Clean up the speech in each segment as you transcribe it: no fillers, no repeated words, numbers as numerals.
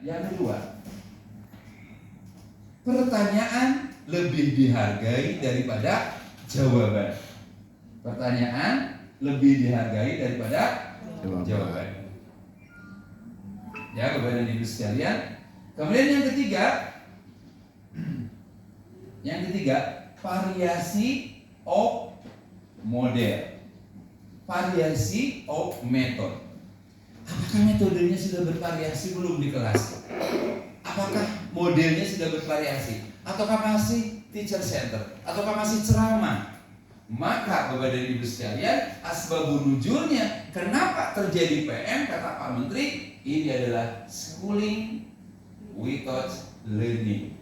Yang kedua, pertanyaan lebih dihargai daripada jawaban. Pertanyaan lebih dihargai daripada jawaban. Ya, Bapak dan Ibu sekalian. Kemudian yang ketiga, variasi of model, variasi of method. Apakah metodenya sudah bervariasi belum di kelas? Apakah modelnya sudah bervariasi? Ataukah masih teacher center? Ataukah masih ceramah? Maka Bapak dan Ibu sekalian, asbabun nuzulnya kenapa terjadi PM, kata Pak Menteri, ini adalah schooling without learning.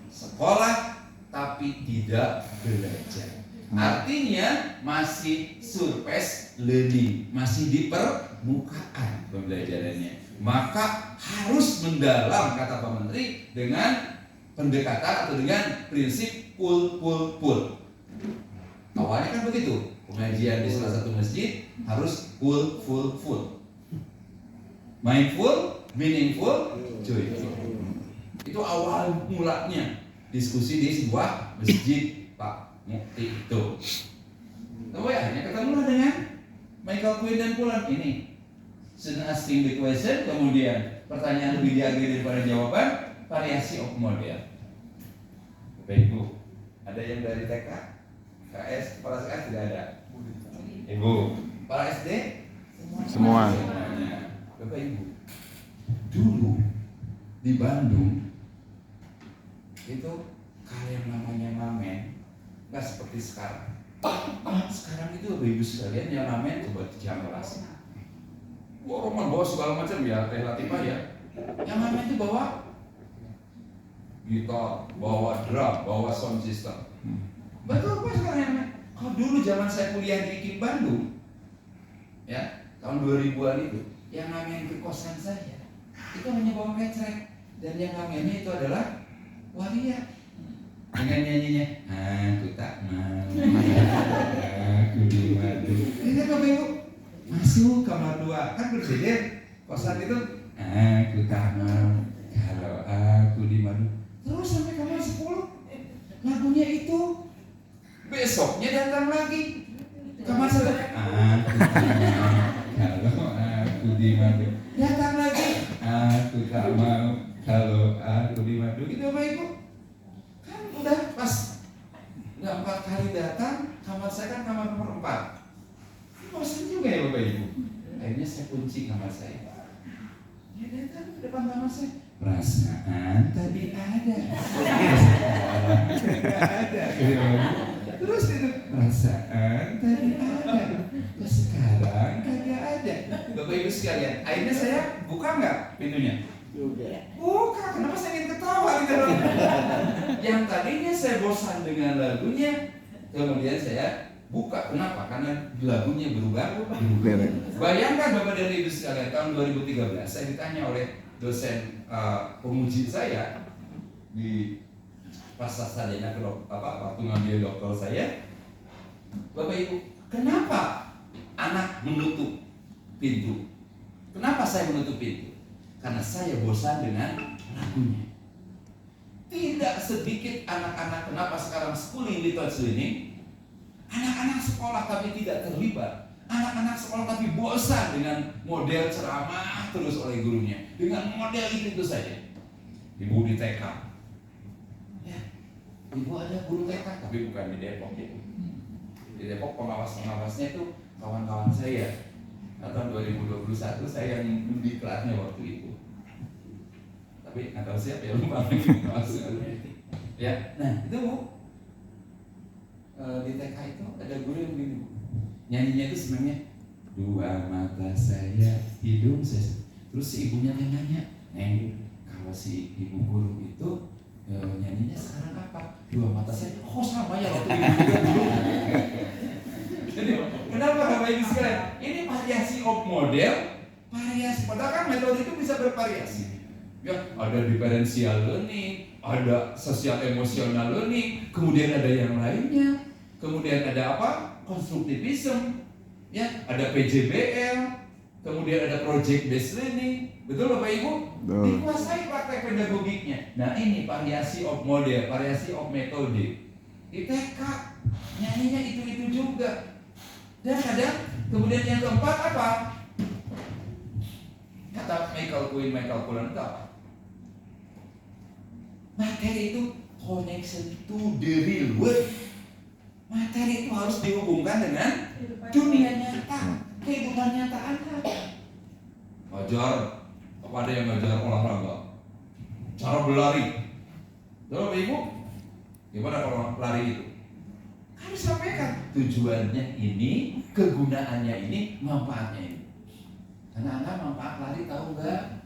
Sekolah tapi tidak belajar. Artinya masih surface learning, masih di permukaan pembelajarannya. Maka harus mendalam, kata Pak Menteri, dengan pendekatan atau dengan prinsip pull. Awalnya kan begitu, pengajian di salah satu masjid harus full. Mindful, meaningful, joyful. Itu awal mulanya diskusi di sebuah masjid, Pak Mukti itu. Lalu akhirnya ketemulah dengan Michael Quinn dan Pulan ini. Soon asking the question, kemudian pertanyaan lebih dihargai daripada jawaban, variasi of model. Bapak Ibu, ada yang dari TK, KS, kepala sekolah tidak ada. Ibu, kepala SD, Semua. semuanya. Bapak Ibu, dulu di Bandung itu kalau yang namanya ngamen nggak seperti sekarang. Sekarang itu Bapak Ibu sekalian yang ngamen coba jam kelas. Wah, Roman bawa segala macam ya, teh latifah ya. Yang ngamen itu bawa gitar, bawa drum, bawa sound system. Betul apa sekarang yang ngamen? Kalau dulu zaman saya kuliah di IKIP Bandung, ya tahun 2000-an itu, yang ngamen ke kosan saya itu hanya bawa kecrek, dan yang ngamennya itu adalah waria dengan nyanyinya aku tak mau aku di madu. Ini Bapak Ibu masuk kamar 2 kan berbeda kosan itu aku tak mau kalau aku di madu, terus sampai kamar 10 lagunya itu. Besoknya datang lagi kamar 1 aku tak mau kalau aku di madu, datang lagi aku tak mau kalau aku di madu. Gitu Bapak Ibu kan udah pas udah 4 kali datang, kamar saya kan kamar nomor 4. Bosan juga ya Bapak Ibu. Akhirnya saya kunci kamar saya. Ya datang ke depan kamar saya. Perasaan tadi ada. Sekarang ada. Terus itu perasaan tadi ada. Sekarang kagak ada. Bapak Ibu sekalian, akhirnya saya buka nggak pintunya? Buka. Kenapa saya ingin ketawa gitu loh? Yang tadinya saya bosan dengan lagunya, kemudian saya buka. Kenapa? Karena lagunya berubah. Bayangkan Bapak dan Ibu sekalian, tahun 2013 saya ditanya oleh dosen penguji saya di pasca sarjana waktu ngambil doktor saya, Bapak Ibu, kenapa anak menutup pintu? Kenapa saya menutup pintu? Karena saya bosan dengan lagunya. Tidak sedikit anak-anak, kenapa sekarang schooling without learning? Anak-anak sekolah tapi tidak terlibat. Anak-anak sekolah tapi bosan dengan model ceramah terus oleh gurunya. Dengan model itu saja. Ibu di TK, ya, ibu ada guru TK tapi bukan di Depok ya. Di Depok pengawas-pengawasnya itu kawan-kawan saya. Tahun 2021 saya yang di kelasnya waktu itu. Tapi nggak tahu siapa ya, lupa lagi pengawasnya. Ya, nah itu Bu, di TK itu ada guru yang begini Bu. Nyanyinya itu sebenarnya dua mata saya, hidung saya. Terus si ibunya nanya, Neng, kalau si ibu guru itu nyanyinya sekarang apa? Dua mata saya. Oh sama ya waktu ibu juga dulu. Jadi kenapa Bapak Ibu sekalian? Ini variasi of model, variasi. Padahal kan metode itu bisa bervariasi. Ya, ada differential learning, ada sosial emosional learning, kemudian ada yang lainnya. Kemudian ada apa? Konstruktivism, ya, ada PJBL, kemudian ada project based learning, betul Bapak Ibu? Dikuasai praktek pedagogiknya. Nah ini variasi of model, variasi of metode. ITK nyanyinya itu juga. Dan ada kemudian yang keempat apa? Kata Michael Quinn itu apa? Materi itu connection to the real world. Materi itu harus dihubungkan dengan dunia nyata, kehidupan nyata Anda. Ngajar, apa ada yang ngajar olahraga? Cara berlari. Bapak Ibu, gimana kalau lari itu? Harus sampaikan tujuannya ini, kegunaannya ini, manfaatnya ini. Anak-anak manfaat lari tahu nggak?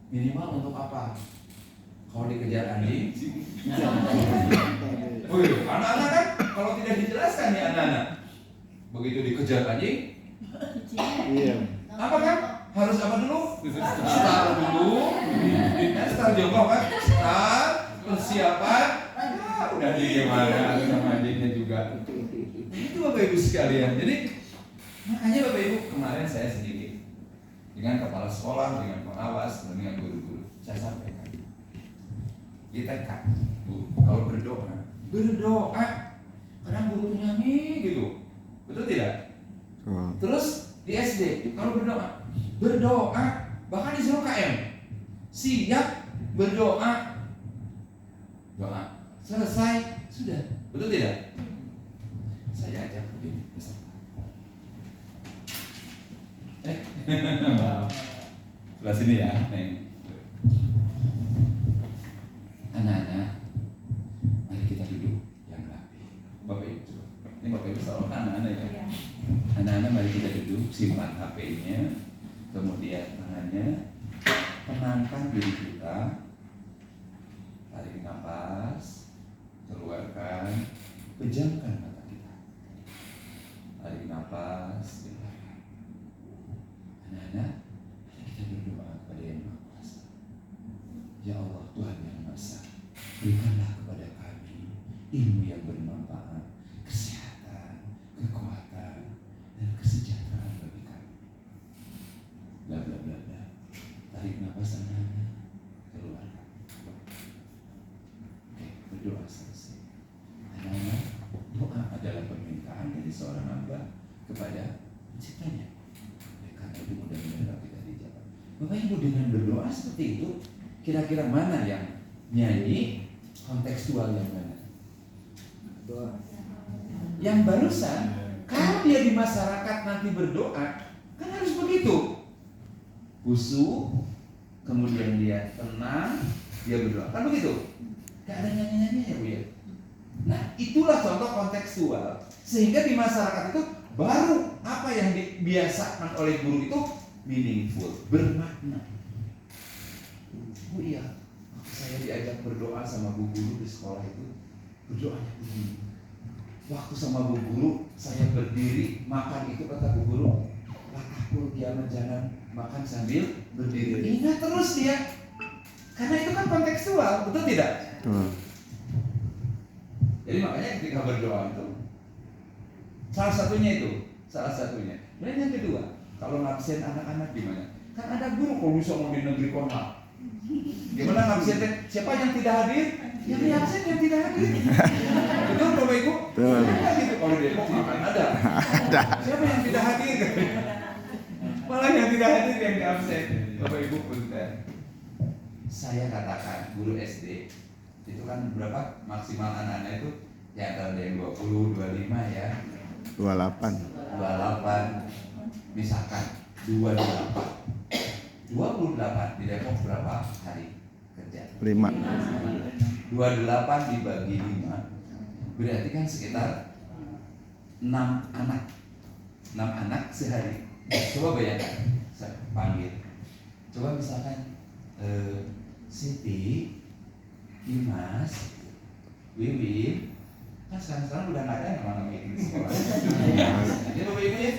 Minimal untuk apa? Kalau dikejar anjing, anak-anak kan kalau tidak dijelaskan ya anak-anak, begitu dikejar anjing, apa kan? Harus apa dulu? Start dulu, start jongkok kan? Start, persiapan, udah gimana sama anjingnya juga. Itu Bapak Ibu sekalian. Jadi makanya Bapak Ibu kemarin saya sedikit dengan kepala sekolah, dengan pengawas, dengan guru-guru, saya sampaikan. Kita kan, Bu, kalau berdoa, kadang guru nyanyi gitu, betul tidak? Terus di SD, kalau berdoa, bahkan disuruh KM, siap berdoa, doa, selesai, sudah, betul tidak? Saya ajak begini, sebelah sini ya, Neng. Anak-anak, mari kita duduk yang rapi. Bapak Ibu coba. Ini Bapak Ibu selalu anak-anak ya. Anak-anak mari kita duduk, simpan HP-nya, kemudian tangannya, tenangkan diri kita, tarik nafas, keluarkan, pejamkan mata kita. Tarik nafas, keluarkan. Anak-anak, kita berdoa kepada Yang Maha Kuasa. Ya Allah, Tuhan yang Maha Esa, berikanlah kepada kami ilmu yang bermanfaat, kesehatan, kekuatan, dan kesejahteraan bagi kami. Bla bla bla bla. Tarik nafas anak-anak, keluarkan. Oke, berdoa selesai. Anak-anak, doa adalah permintaan dari seorang hamba kepada penciptanya. Karena itu mudah-mudahan kita dijawab. Bapak Ibu, dengan berdoa seperti itu, kira-kira mana yang nyanyi, kontekstual yang mana? Yang barusan, kalau dia di masyarakat nanti berdoa, kan harus begitu. Khusyuk, kemudian dia tenang, dia berdoa. Kan begitu? Gak ada nyanyi-nyanyi ya Bu ya? Nah itulah contoh kontekstual. Sehingga di masyarakat itu baru apa yang dibiasakan oleh guru itu meaningful, bermakna. Bu iya, saya diajak berdoa sama bu guru di sekolah itu, berdoanya begini. Waktu sama bu guru, saya berdiri makan itu kata bu guru, latakul kiamat jangan makan sambil berdiri. Ingat terus dia, karena itu kan kontekstual, betul tidak? Jadi makanya ketika berdoa itu, salah satunya. Dan yang kedua, kalau ngabsen anak-anak gimana? Kan ada guru kalau bisa mau di negeri kota. Gimana ngabsen? Siapa yang tidak hadir? Yang diabsen yang tidak hadir. Betul Bapak Ibu? Betul. Gitu. Kalau di Depok akan ada. Siapa yang tidak hadir? Malah yang tidak hadir yang diabsen. Bapak Ibu punten. Saya katakan guru SD itu kan berapa maksimal anak-anak itu? Ya antara yang 20, 25 ya. 28. Misalkan 28 di Depok berapa hari kerja? 5. 28 dibagi 5 berarti kan sekitar 6 anak. 6 anak sehari. Coba bayangkan, saya panggil. Coba misalkan Siti, Dimas, Wiwi, kan sekarang udah nggak ada yang mana itu di sekolah. Jadi Bapak Ibu ya,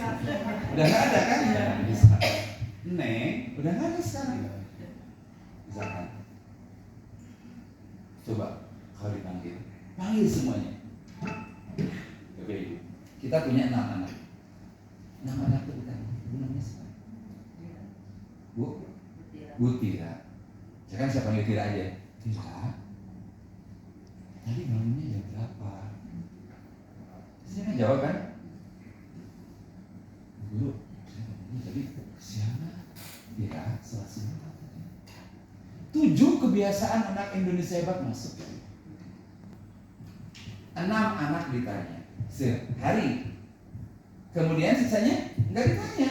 udah nggak ada kan? Neng, udah nggak ada sekarang. Misalkan, coba kalau dipanggil, panggil semuanya. Bapak Ibu, kita punya 6 anak. 6 anak itu bukan gunanya sekarang. Saya kan siapa panggil Tira aja. Tira, tadi bangunnya jam berapa? Saya kan jawab kan, Guru, saya bangunnya tadi kesiangan. Tira, sholat sunnah. 7 kebiasaan anak Indonesia hebat masuk. 6 anak ditanya sehari. Kemudian sisanya nggak ditanya.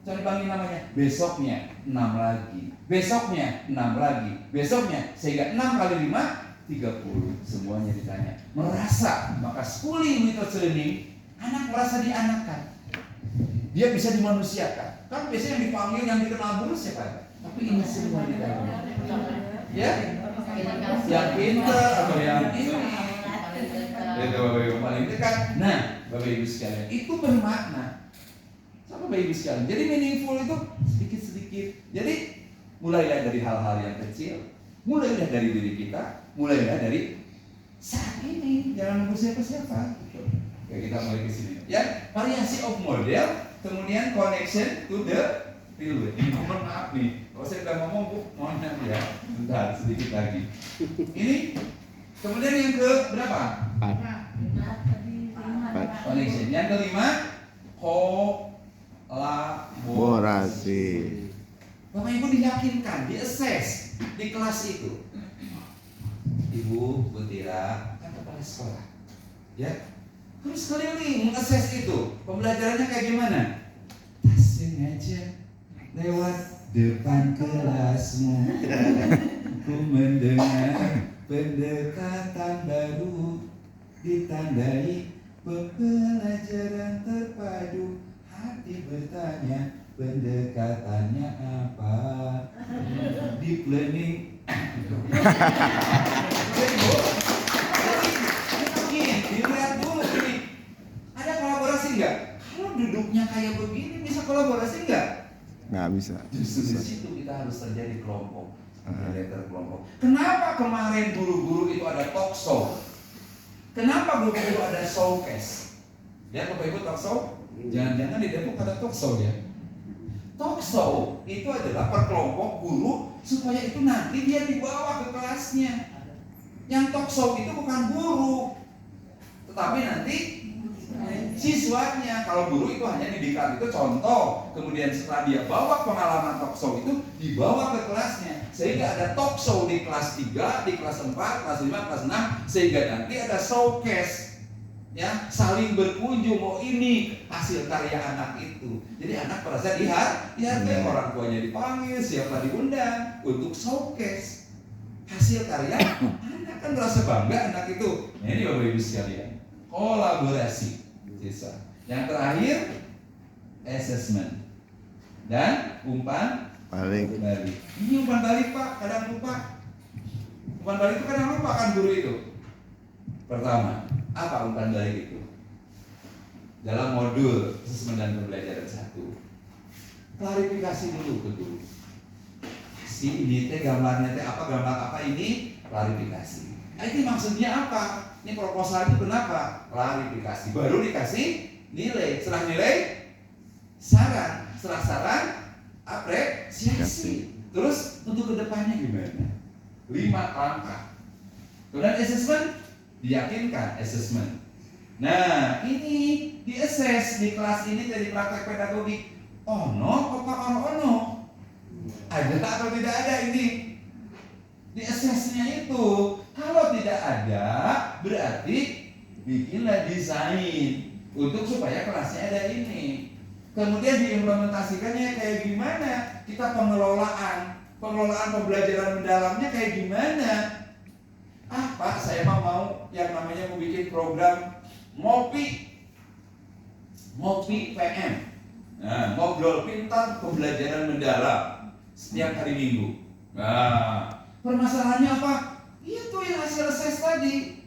Cuma dipanggil namanya. Besoknya 6 lagi. Besoknya 6 lagi. Besoknya sehingga 6 kali 5 30. Semuanya ditanya. Merasa, maka schooling without learning, anak merasa dianakkan. Dia bisa dimanusiakan. Kan biasanya yang dipanggil, yang dikenal guru siapa? Tapi ini semua ditanya. Ya? Yang pintar atau yang ini? Itu Bapak Ibu paling dekat. Nah, Bapak Ibu sekalian, itu bermakna. Sama Bapak Ibu sekalian. Jadi meaningful itu sedikit-sedikit. Jadi mulailah dari hal-hal yang kecil, mulailah dari diri kita, mulailah dari saat ini. Jangan nunggu siapa-siapa. Oke, kita mulai ke sini. Ya, variasi of model, kemudian connection to the real world. Ini mohon maaf nih, kalau saya udah ngomong, Bu, mohon maaf ya. Bentar, sedikit lagi. Ini kemudian yang ke berapa? 4. Connection. Yang kelima, kolaborasi. Bapak Ibu diyakinkan, di-assess di kelas itu. Ibu, Bu Tira, kan kepala sekolah, ya, harus keliling meng-assess itu. Pembelajarannya kayak gimana? Sengaja lewat depan kelasmu, ku mendengar pendekatan baru, ditandai pembelajaran terpadu. Hati bertanya, pendekatannya apa? Deep learning. Dilihat dulu ini. Ada kolaborasi nggak? Kalau duduknya kayak begini bisa kolaborasi nggak? Nggak bisa. Justru di situ kita harus terjadi kelompok. Kelompok. Kenapa kemarin guru-guru itu ada talk show? Kenapa guru-guru ada showcase? Ya, Bapak Ibu talk show? Jangan-jangan di Depok ada talk show ya? Talk show itu adalah perkelompok guru supaya itu nanti dia dibawa ke kelasnya. Yang talk show itu bukan guru, tetapi nanti siswanya. Kalau guru itu hanya didikat itu contoh, kemudian setelah dia bawa pengalaman talk show itu dibawa ke kelasnya, sehingga ada talk show di kelas 3, di kelas 4, kelas 5, kelas 6, sehingga nanti ada showcase, ya, saling berkunjung. Oh, ini hasil karya anak itu. Jadi anak merasa dihargai, orang tuanya dipanggil, siapa diundang untuk showcase hasil karya anak, kan merasa bangga anak itu. Nah, ini Bapak Ibu sekalian, kolaborasi. Sisa. Yang terakhir, assessment dan umpan balik. Ini umpan balik, Pak, kadang lupa. Umpan balik itu kadang lupa kan guru itu. Pertama, apa umpan balik itu? Dalam modul assessment dan pembelajaran 1, klarifikasi dulu ke guru. Si ini teh gambarnya teh apa, gambar apa ini? Klarifikasi. Ini maksudnya apa? Ini proposal itu kenapa? Klarifikasi. Baru dikasih nilai. Setelah nilai, saran. Setelah saran, apresiasi. Terus untuk kedepannya gimana? 5 langkah. Kemudian assessment, diyakinkan assessment. Nah, ini di-assess di kelas ini dari praktek pedagogik. Ono, apa ono? Ada atau tidak ada ini? Di-assessnya itu. Kalau tidak ada, berarti bikinlah desain untuk supaya kelasnya ada ini. Kemudian diimplementasikannya kayak gimana? Kita pengelolaan pembelajaran mendalamnya kayak gimana? Pak, saya mau yang namanya mau bikin program Mopi PM. Nah, ngobrol pintar pembelajaran mendalam setiap hari Minggu. Nah, permasalahannya apa? Itu yang hasil assess tadi.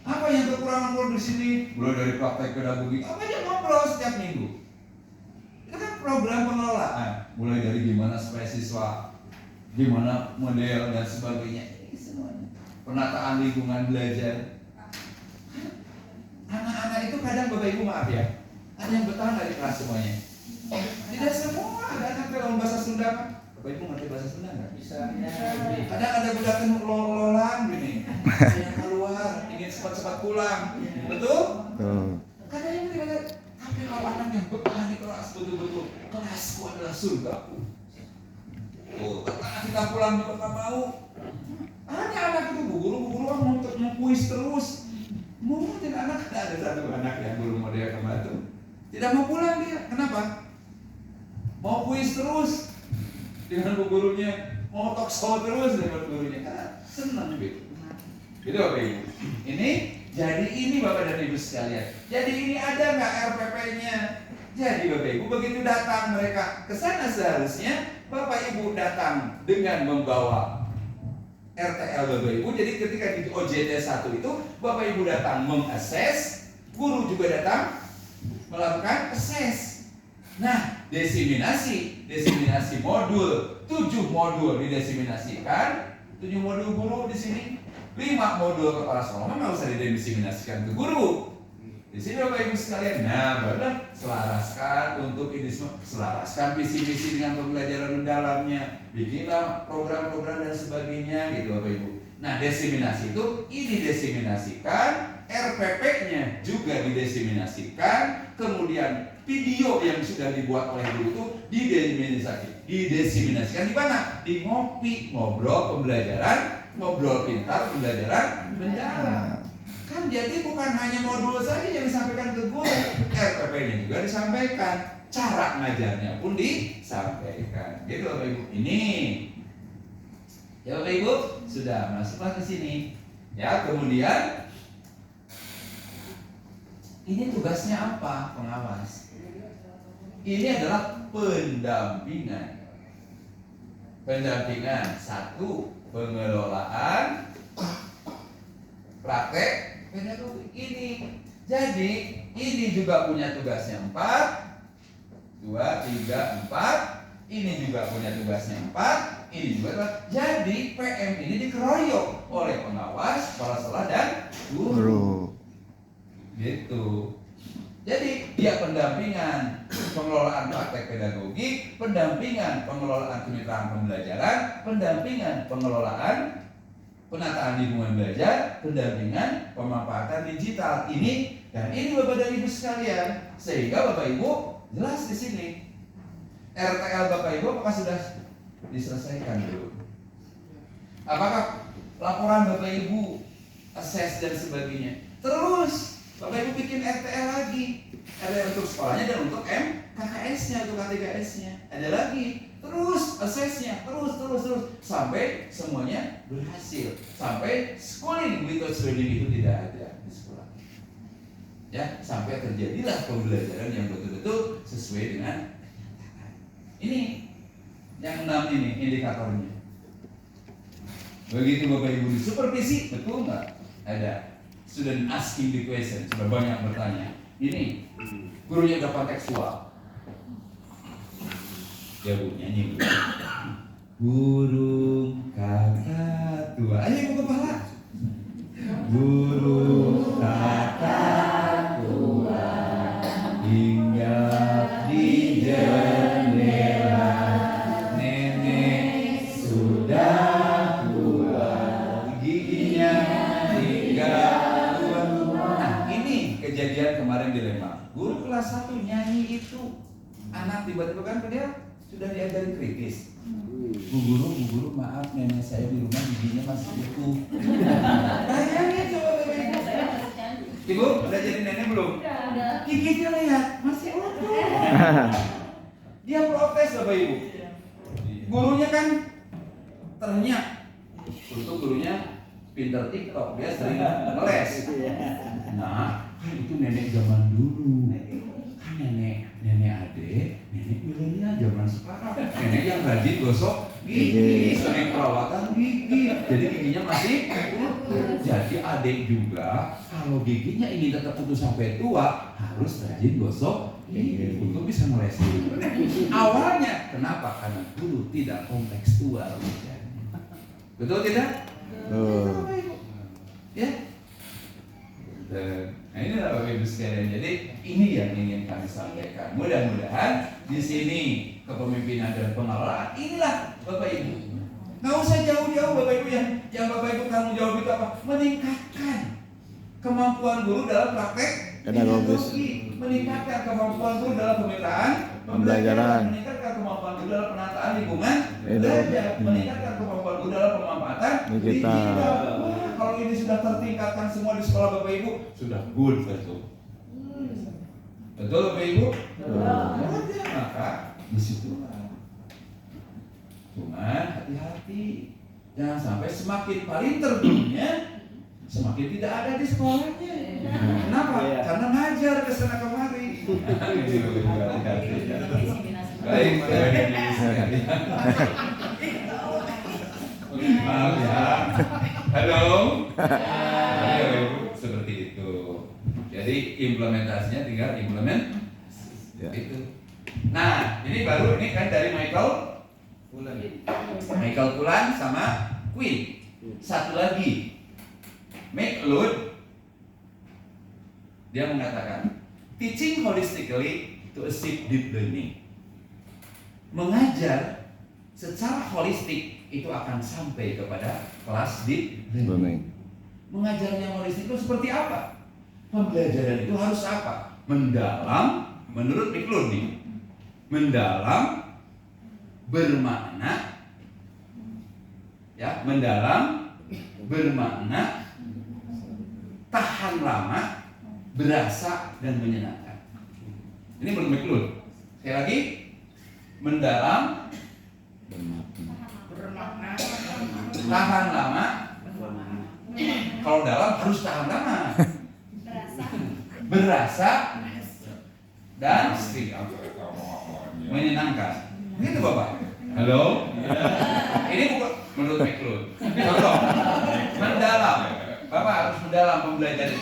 Apa yang kekurangan guru di sini? Mulai dari praktek pedagogik, apa aja ngobrol setiap minggu. Itu kan program pengelolaan. Mulai dari gimana supaya siswa, gimana model dan sebagainya. Ini semuanya. Penataan lingkungan belajar. Anak-anak itu kadang Bapak Ibu maaf ya, ada yang betah dari kelas semuanya. Tidak semua ada anak dalam bahasa Sunda. Bapak Ibu ngerti bahasa Sunda nggak? Bisa. Kadang ada budak kan lolan gini, saya keluar, ingin cepat-cepat pulang, betul? Kadang yang tapi kalau anak yang berani keras betul-betul, kelasku adalah surgaku. Oh, karena kita pulang juga nggak mau. Ada anak itu guru mau kuis terus. Mungkin anak ada satu anak yang guru model kemarin tidak mau pulang dia. Kenapa? Mau kuis terus dengan bu gurunya, mau talk show terus dengan gurunya. Karena senang gitu. Gitu Bapak Ibu. Jadi ini Bapak dan Ibu sekalian. Jadi ini ada nggak RPP-nya? Jadi Bapak Ibu begitu datang mereka ke sana seharusnya Bapak Ibu datang dengan membawa RTL Bapak Ibu. Jadi ketika di OJT 1 itu Bapak Ibu datang mengakses, guru juga datang melakukan akses. Nah, desiminasi modul, 7 modul didesiminasikan, 7 modul guru di sini, 5 modul kepala sekolah nggak usah didesiminasikan ke guru. Di sini Bapak Ibu sekalian, nah barulah selaraskan untuk ini semua, selaraskan visi-misi dengan pembelajaran dalamnya, bikinlah program-program dan sebagainya gitu Bapak Ibu. Nah desiminasi itu ini desiminasikan, RPP-nya juga didesiminasikan, kemudian video yang sudah dibuat oleh guru itu didesiminasikan di mana? Di ngopi, ngobrol pembelajaran, ngobrol pintar pembelajaran mendalam. Kan jadi bukan hanya modul saja yang disampaikan ke guru, RPP-nya juga disampaikan, cara ngajarnya pun disampaikan. Gitu Bapak Ibu. Ini ya Bapak Ibu sudah masuklah ke sini. Ya kemudian ini tugasnya apa pengawas? Ini adalah pendampingan. Pendampingan 1 pengelolaan praktek pedagogi ini. Jadi ini juga punya tugasnya 4, 2, 3, 4. Ini juga punya tugasnya 4. Ini juga. Jadi PM ini dikeroyok oleh pengawas, kepala sekolah dan guru. Gitu. Jadi dia pendampingan pengelolaan praktek pedagogi, pendampingan pengelolaan kemitraan pembelajaran, pendampingan pengelolaan penataan lingkungan belajar, pendampingan pemanfaatan digital ini dan ini Bapak dan Ibu sekalian. Sehingga Bapak Ibu jelas di sini. RTL Bapak Ibu apakah sudah diselesaikan dulu? Apakah laporan Bapak Ibu, assess dan sebagainya? Terus Bapak Ibu bikin RTL lagi. Ada untuk sekolahnya dan untuk KKS-nya, untuk K3S-nya. Ada lagi. Terus assess-nya, terus sampai semuanya berhasil. Sampai schooling without learning itu tidak ada di sekolah. Ya, sampai terjadilah pembelajaran yang betul-betul sesuai dengan kenyataan. Ini yang 6 ini indikatornya. Begitu Bapak Ibu di supervisi, betul nggak? Ada student asking the question, sudah banyak bertanya. Ini gurunya udah kontekstual. Ya Bu, nyanyi Bu. Burung kakak tua. Ayo Bu kepala. Burung kakak tua hinggap di jendela. Nenek sudah tua, giginya tinggal dua. Nah ini kejadian kemarin di Lembang. Guru kelas 1 nyanyi itu, anak tiba-tiba kan dia sudah diajarin kritis. Bu guru, maaf nenek saya di rumah giginya masih utuh. Bayangin coba Bapak Ibu. Ibu, udah jadi nenek belum? Udah. Giginya lihat, masih utuh. Dia protes Bapak Ibu. Gurunya kan ternyata, untuk gurunya pinter TikTok, dia sering ngeles. Nah, itu nenek zaman dulu. Kan nenek adek, nenek milenial zaman sekarang. Nenek yang rajin gosok gigi, sering perawatan gigi. Jadi giginya masih utuh. Jadi adek juga kalau giginya ingin tetap utuh sampai tua harus rajin gosok gigi untuk bisa ngeles dulu. Awalnya kenapa? Karena dulu tidak kontekstual. Betul tidak? Ya. Nah inilah Bapak Ibu sekalian. Jadi ini yang ingin kami sampaikan. Mudah-mudahan di sini kepemimpinan dan pengelolaan inilah Bapak Ibu. Nggak usah jauh-jauh tahu Bapak Ibu yang Bapak Ibu tanggung jawab itu apa? Meningkatkan kemampuan guru dalam praktek pedagogi, meningkatkan kemampuan guru dalam pemetaan pembelajaran, meningkatkan kemampuan guru dalam penataan lingkungan belajar, meningkatkan kemampuan guru dalam pemanfaatan digital. Wah, kalau ini sudah tertingkatkan semua di sekolah Bapak Ibu, sudah good betul. Betul Bapak Ibu? Maka disitulah. Cuman hati-hati, jangan sampai semakin paling terjunnya semakin tidak ada di sekolahnya. Kenapa? Karena ngajar ke sana kemari. Baik, maaf ya. Halo. Seperti itu. Jadi implementasinya tinggal implement itu. Nah, ini baru ini kan dari Michael Kulan sama Quinn. Satu lagi, McLeod, dia mengatakan teaching holistically to achieve deep learning. Mengajar secara holistik itu akan sampai kepada kelas deep learning. Mengajarnya holistik itu seperti apa? Pembelajaran itu harus apa? Mendalam, menurut McLeod nih, mendalam, bermakna, ya, mendalam, bermakna, tahan lama, berasa dan menyenangkan. Ini menurut McLeod. Sekali lagi, mendalam, bermakna, tahan lama. Kalau dalam harus tahan lama, berasa dan menyenangkan. Begitu Bapak. Halo. Ini bukan menurut McLeod. Contoh, mendalam. Bapak harus mendalam mempelajari.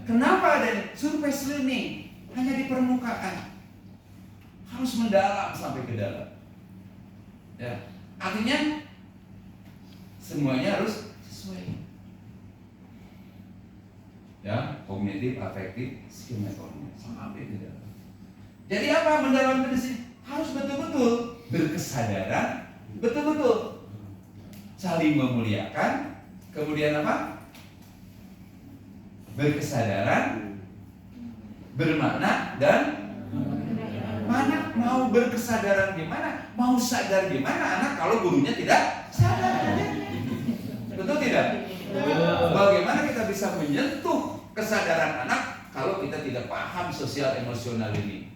Kenapa ada surface learning hanya di permukaan? Harus mendalam sampai ke dalam. Ya, artinya semuanya harus sesuai. Ya, kognitif, afektif, skill metodenya sampai ke dalam. Jadi apa mendalam di sini? Harus betul-betul berkesadaran, betul-betul saling memuliakan, kemudian apa? Berkesadaran, bermakna dan mana mau berkesadaran gimana? Mau sadar gimana anak kalau gurunya tidak sadar? Betul tidak? Bagaimana kita bisa menyentuh kesadaran anak kalau kita tidak paham sosial emosional ini?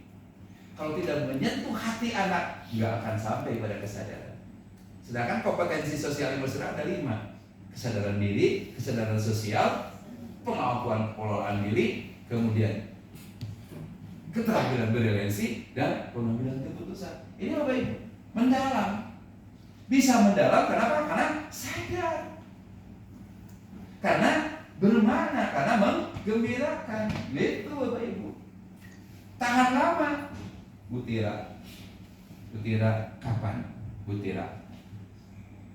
Kalau tidak menyentuh hati anak, nggak akan sampai pada kesadaran. Sedangkan kompetensi sosial emosional ada 5: kesadaran diri, kesadaran sosial, pengakuan pengelolaan diri, kemudian keterampilan berrelasi dan pengambilan keputusan. Ini apa ini? Mendalam. Bisa mendalam kenapa? Karena sadar. Karena bermakna, karena menggembirakan. Itu Bapak Ibu. Tahan lama. Butira kapan? Butira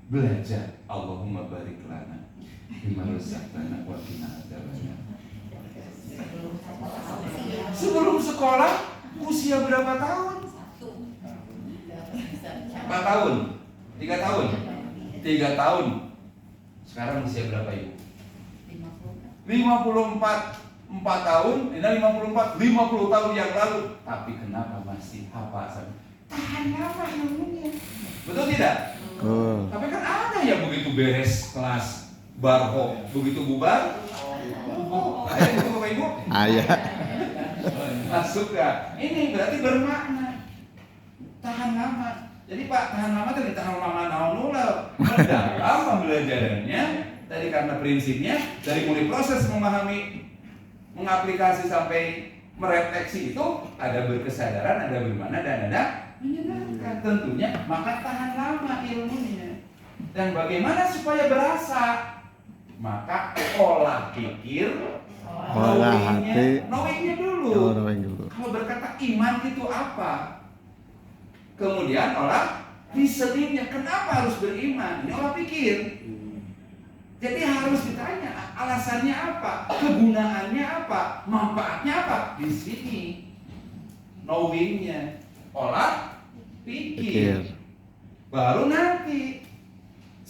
belajar. Allahumma barik lana bima razaqtana wa qina adzabannar. Sebelum sekolah usia berapa tahun? 4 tahun, 3 tahun, 3 tahun. Sekarang usia berapa Ibu? 54 tahun, ini 50 tahun yang lalu. Tapi kenapa masih hafal? Tahan lama ilmunya. Betul tidak? Tapi kan ada yang begitu beres kelas barho, begitu bubar. Ada itu Bapak Ibu? Ayah. Masuk gak? Ini berarti bermakna. Tahan lama. Jadi Pak, tahan lama tadi tahan lama naunulal. Dalam pembelajarannya tadi karena prinsipnya dari mulai proses memahami, mengaplikasi sampai merefleksi itu ada berkesadaran, ada bermakna dan ada menyenangkan tentunya. Maka tahan lama ilmunya. Dan bagaimana supaya berasa? Maka olah pikir, olah hati, knowingnya dulu. Kalau berkata iman itu apa? Kemudian olah reasoningnya, kenapa harus beriman? Ini olah pikir. Jadi harus ditanya alasannya apa, kegunaannya apa, manfaatnya apa. Di sini knowingnya, olah pikir. Baru nanti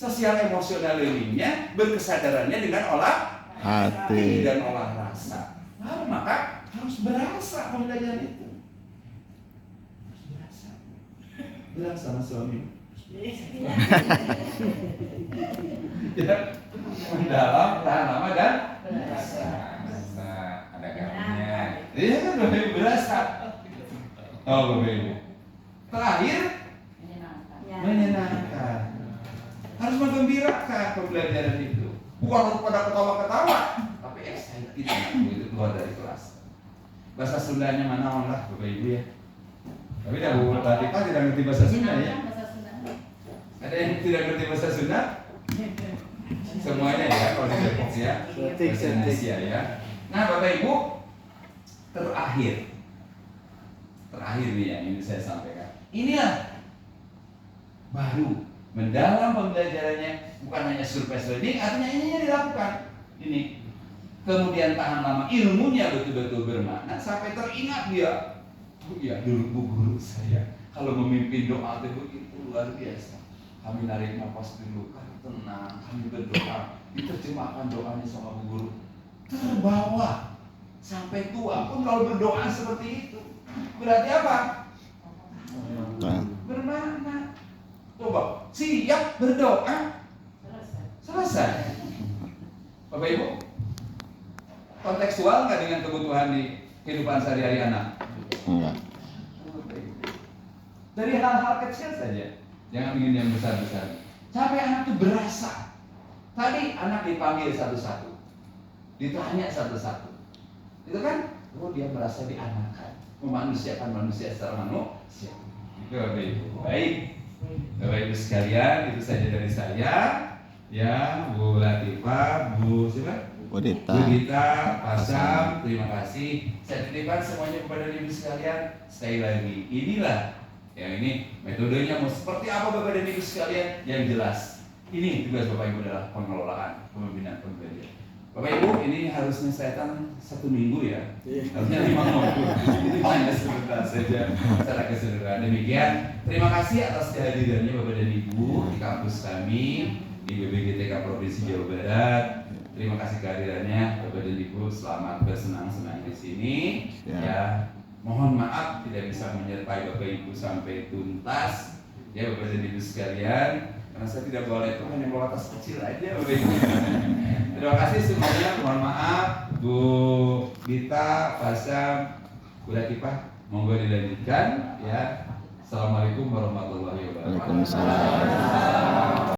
Sosial emosional learningnya, berkesadarannya dengan olah hati hati. dan olah rasa. Lalu maka harus berasa pembelajaran itu. Harus berasa. Bilang sama suami. Ya, mendalam, tahan lama dan berasa. Ada kalinya. Iya kan Bapak Ibu berasa. Oh Bapak Ibu. Terakhir menyenangkan. Harus menggembirakan pembelajaran itu. Bukan pada ketawa-ketawa, tapi excited begitu keluar dari kelas. Bahasa Sundanya mana lah Bapak Ibu ya. Tapi Bu Latifah tidak ngerti bahasa Sunda ya. Ada yang tidak ngerti bahasa Sunda? Semuanya ya kalau di Depok ya. Bahasa Indonesia ya. Nah Bapak Ibu, terakhir nih yang ini saya sampaikan. Inilah baru mendalam pembelajarannya, bukan hanya surface learning, artinya ininya dilakukan. Ini kemudian tahan lama, ilmunya betul-betul bermakna sampai teringat dia. Oh iya, dulu bu guru saya kalau memimpin doa itu begitu luar biasa. Kami narik nafas dulu, kami tenang, kami berdoa, diterjemahkan doanya sama bu guru. Terbawa sampai tua pun kalau berdoa seperti itu, berarti apa? Bermakna. Coba, siap berdoa, selesai. Bapak Ibu, kontekstual nggak dengan kebutuhan di kehidupan sehari-hari anak? Enggak. Dari hal-hal kecil saja, jangan ingin yang besar-besar. Sampai anak itu berasa. Tadi anak dipanggil satu-satu, ditanya satu-satu. Itu kan, oh dia merasa dianakan, memanusiakan manusia secara manusia. Itu Bapak Ibu. Baik. Bapak Ibu sekalian, itu saja dari saya. Ya, Bu Latifah, Bu siapa? Bu Dita, Pak Sam, terima kasih. Saya titipkan semuanya kepada Ibu sekalian. Sekali lagi, inilah yang ini metodenya mau seperti apa Bapak dan Ibu sekalian yang jelas. Ini tugas Bapak Ibu adalah pengelolaan, pembinaan pembelajaran. Bapak Ibu, ini harusnya saya kan 1 minggu ya. Harusnya 5 minggu. Ini hanya sebentar saja secara keseluruhan. Demikian, terima kasih atas kehadirannya Bapak dan Ibu di kampus kami di BPGTK Provinsi Jawa Barat. Terima kasih kehadirannya Bapak dan Ibu. Selamat bersenang-senang di sini. Ya, mohon maaf tidak bisa menyertai Bapak Ibu sampai tuntas. Ya Bapak dan Ibu sekalian, karena saya tidak bawa laptop, hanya bawa tas kecil aja Bapak Ibu. Terima kasih semuanya, mohon maaf Bu Dita, Pak Sam, Bu Latifah, monggo dilanjutkan ya. Assalamualaikum warahmatullahi wabarakatuh. Waalaikumsalam.